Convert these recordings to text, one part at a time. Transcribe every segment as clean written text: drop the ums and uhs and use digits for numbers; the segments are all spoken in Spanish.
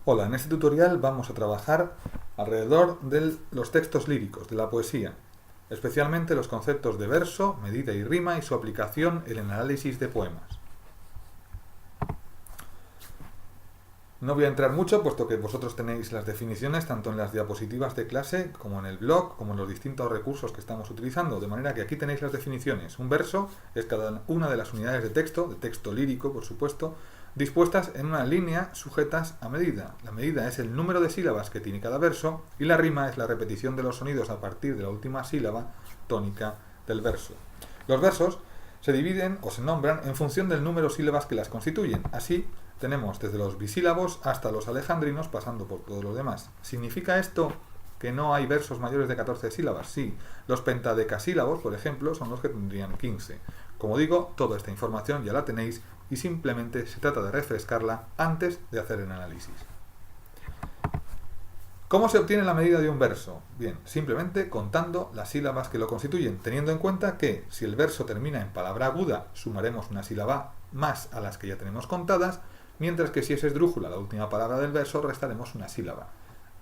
Hola, en este tutorial vamos a trabajar alrededor de los textos líricos, de la poesía, especialmente los conceptos de verso, medida y rima y su aplicación en el análisis de poemas. No voy a entrar mucho, puesto que vosotros tenéis las definiciones tanto en las diapositivas de clase como en el blog, como en los distintos recursos que estamos utilizando, de manera que aquí tenéis las definiciones. Un verso es cada una de las unidades de texto lírico, por supuesto, dispuestas en una línea sujetas a medida. La medida es el número de sílabas que tiene cada verso y la rima es la repetición de los sonidos a partir de la última sílaba tónica del verso. Los versos se dividen o se nombran en función del número de sílabas que las constituyen. Así, tenemos desde los bisílabos hasta los alejandrinos, pasando por todos los demás. ¿Significa esto que no hay versos mayores de 14 sílabas? Sí. Los pentadecasílabos, por ejemplo, son los que tendrían 15. Como digo, toda esta información ya la tenéis y simplemente se trata de refrescarla antes de hacer el análisis. ¿Cómo se obtiene la medida de un verso? Bien, simplemente contando las sílabas que lo constituyen, teniendo en cuenta que si el verso termina en palabra aguda, sumaremos una sílaba más a las que ya tenemos contadas, mientras que si es esdrújula la última palabra del verso, restaremos una sílaba.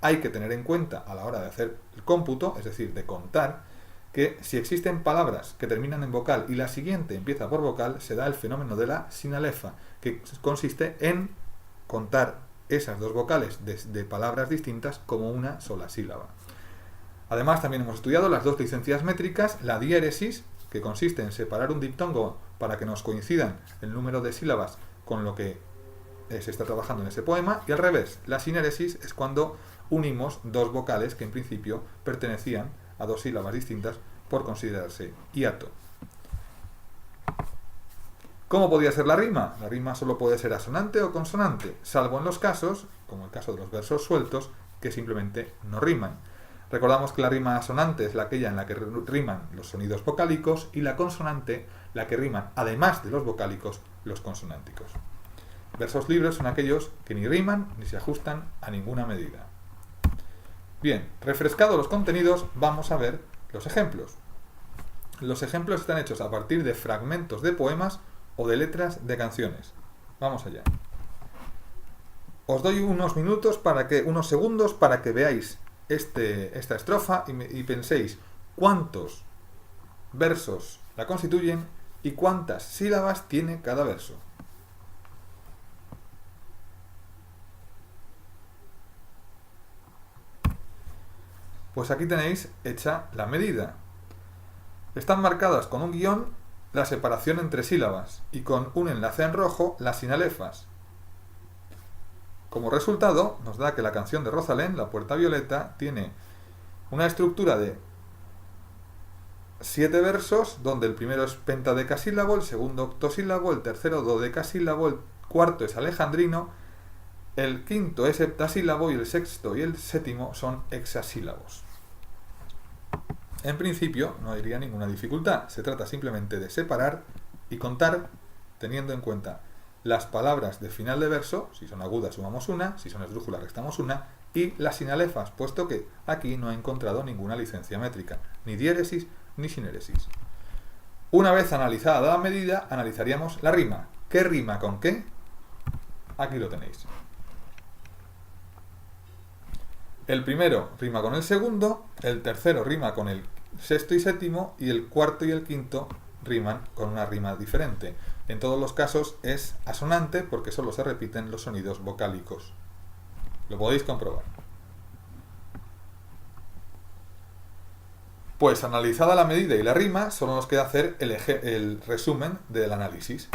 Hay que tener en cuenta a la hora de hacer el cómputo, es decir, de contar, que si existen palabras que terminan en vocal y la siguiente empieza por vocal, se da el fenómeno de la sinalefa, que consiste en contar esas dos vocales de palabras distintas como una sola sílaba. Además, también hemos estudiado las dos licencias métricas, la diéresis, que consiste en separar un diptongo para que nos coincidan el número de sílabas con lo que se está trabajando en ese poema, y al revés, la sinéresis es cuando unimos dos vocales que en principio pertenecían a dos sílabas distintas por considerarse hiato. ¿Cómo podría ser la rima? La rima solo puede ser asonante o consonante, salvo en los casos, como el caso de los versos sueltos, que simplemente no riman. Recordamos que la rima asonante es aquella en la que riman los sonidos vocálicos y la consonante la que riman, además de los vocálicos, los consonánticos. Versos libres son aquellos que ni riman ni se ajustan a ninguna medida. Bien, refrescados los contenidos, vamos a ver los ejemplos. Los ejemplos están hechos a partir de fragmentos de poemas o de letras de canciones. Vamos allá. Os doy unos segundos para que veáis esta estrofa y penséis cuántos versos la constituyen y cuántas sílabas tiene cada verso. Pues aquí tenéis hecha la medida. Están marcadas con un guión la separación entre sílabas y con un enlace en rojo las sinalefas. Como resultado, nos da que la canción de Rosalén, La Puerta Violeta, tiene una estructura de 7 versos, donde el primero es pentadecasílabo, el segundo octosílabo, el tercero dodecasílabo, el cuarto es alejandrino, el quinto es heptasílabo y el sexto y el séptimo son hexasílabos. En principio no habría ninguna dificultad, se trata simplemente de separar y contar teniendo en cuenta las palabras de final de verso, si son agudas sumamos una, si son esdrújulas restamos una, y las sinalefas, puesto que aquí no he encontrado ninguna licencia métrica, ni diéresis ni sinéresis. Una vez analizada la medida, analizaríamos la rima. ¿Qué rima con qué? Aquí lo tenéis. El primero rima con el segundo, el tercero rima con el sexto y séptimo, y el cuarto y el quinto riman con una rima diferente. En todos los casos es asonante porque solo se repiten los sonidos vocálicos. Lo podéis comprobar. Pues analizada la medida y la rima, solo nos queda hacer el resumen del análisis.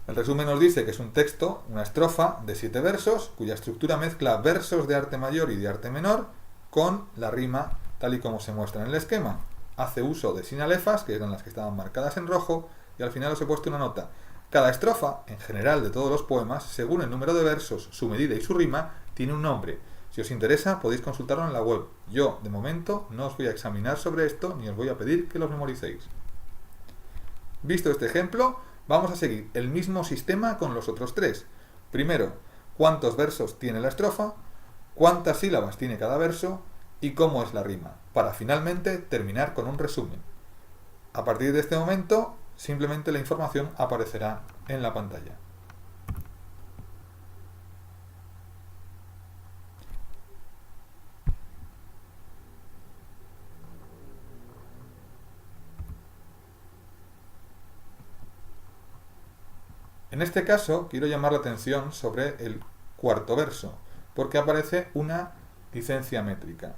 El resumen nos dice que es un texto, una estrofa de 7 versos, cuya estructura mezcla versos de arte mayor y de arte menor con la rima tal y como se muestra en el esquema. Hace uso de sinalefas, que eran las que estaban marcadas en rojo, y al final os he puesto una nota. Cada estrofa, en general de todos los poemas, según el número de versos, su medida y su rima, tiene un nombre. Si os interesa, podéis consultarlo en la web. Yo, de momento, no os voy a examinar sobre esto, ni os voy a pedir que los memoricéis. Visto este ejemplo, vamos a seguir el mismo sistema con los otros tres. Primero, cuántos versos tiene la estrofa, cuántas sílabas tiene cada verso y cómo es la rima, para finalmente terminar con un resumen. A partir de este momento, simplemente la información aparecerá en la pantalla. En este caso, quiero llamar la atención sobre el cuarto verso, porque aparece una licencia métrica.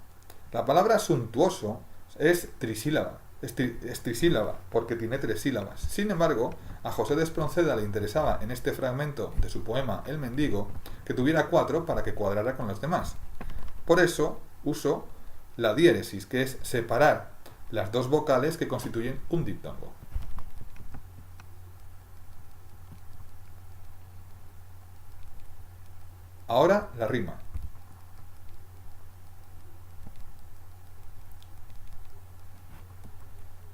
La palabra suntuoso es trisílaba, es trisílaba, porque tiene 3 sílabas. Sin embargo, a José de Espronceda le interesaba en este fragmento de su poema El mendigo que tuviera 4 para que cuadrara con los demás. Por eso uso la diéresis, que es separar las 2 vocales que constituyen un diptongo. Ahora la rima.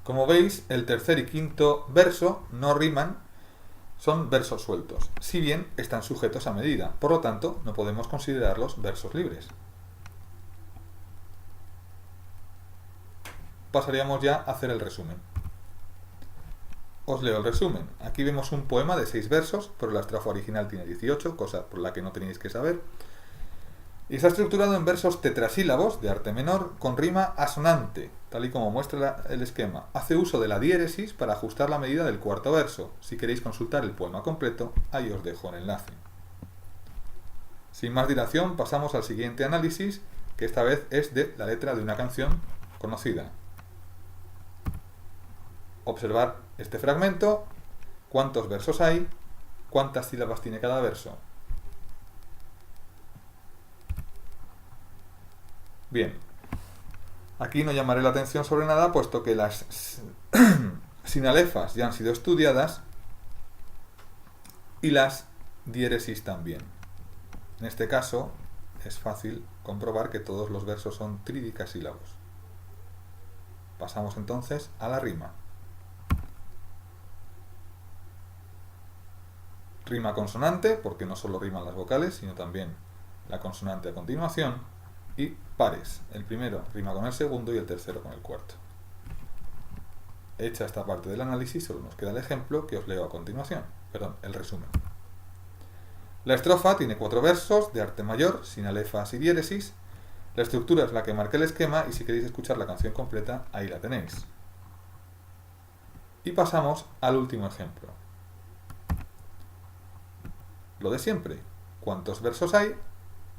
Como veis, el tercer y quinto verso no riman, son versos sueltos, si bien están sujetos a medida, por lo tanto no podemos considerarlos versos libres. Pasaríamos ya a hacer el resumen. Os leo el resumen. Aquí vemos un poema de 6 versos, pero la estrofa original tiene 18, cosa por la que no tenéis que saber. Y está estructurado en versos tetrasílabos de arte menor con rima asonante, tal y como muestra el esquema. Hace uso de la diéresis para ajustar la medida del cuarto verso. Si queréis consultar el poema completo, ahí os dejo el enlace. Sin más dilación, pasamos al siguiente análisis, que esta vez es de la letra de una canción conocida. Observar este fragmento, cuántos versos hay, cuántas sílabas tiene cada verso. Bien, aquí no llamaré la atención sobre nada, puesto que las sinalefas ya han sido estudiadas y las diéresis también. En este caso es fácil comprobar que todos los versos son tridicasílabos. Pasamos entonces a la rima. Rima consonante, porque no solo riman las vocales, sino también la consonante a continuación. Y pares. El primero rima con el segundo y el tercero con el cuarto. Hecha esta parte del análisis, solo nos queda el ejemplo que os leo a continuación. Perdón, el resumen. La estrofa tiene 4 versos de arte mayor, sinalefas y diéresis. La estructura es la que marca el esquema y si queréis escuchar la canción completa, ahí la tenéis. Y pasamos al último ejemplo. Lo de siempre. ¿Cuántos versos hay?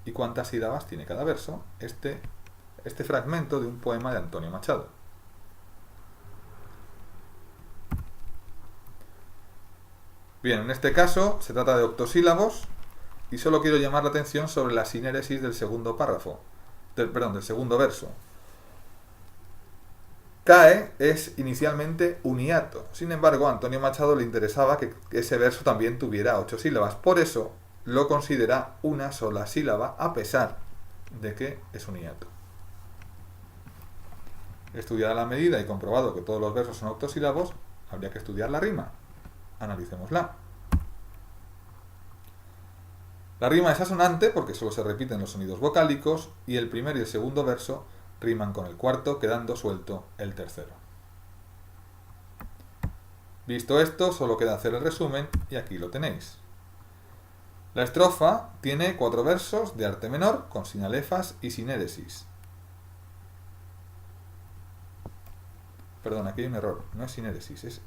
¿Y cuántas sílabas tiene cada verso? Este fragmento de un poema de Antonio Machado. Bien, en este caso se trata de octosílabos y solo quiero llamar la atención sobre la sinéresis del segundo párrafo, del segundo verso. Cae es inicialmente un hiato. Sin embargo, a Antonio Machado le interesaba que ese verso también tuviera 8 sílabas. Por eso lo considera una sola sílaba, a pesar de que es un hiato. Estudiada la medida y comprobado que todos los versos son octosílabos, habría que estudiar la rima. Analicémosla. La rima es asonante porque solo se repiten los sonidos vocálicos y el primer y el segundo verso riman con el cuarto, quedando suelto el tercero. Visto esto, solo queda hacer el resumen y aquí lo tenéis. La estrofa tiene 4 versos de arte menor con sinalefas y sinéresis. Perdón, aquí hay un error, no es sinéresis, es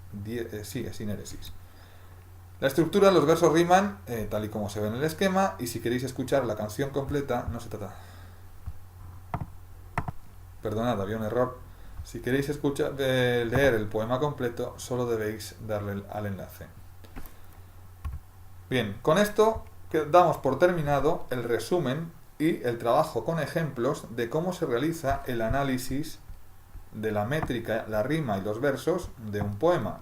sinéresis. La estructura, los versos riman tal y como se ve en el esquema y si queréis escuchar la canción completa, no se trata... Perdonad, había un error. Si queréis leer el poema completo, solo debéis darle al enlace. Bien, con esto damos por terminado el resumen y el trabajo con ejemplos de cómo se realiza el análisis de la métrica, la rima y los versos de un poema.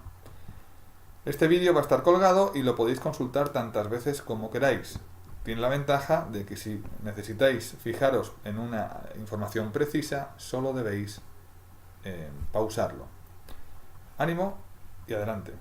Este vídeo va a estar colgado y lo podéis consultar tantas veces como queráis. Tiene la ventaja de que si necesitáis fijaros en una información precisa, solo debéis pausarlo. Ánimo y adelante.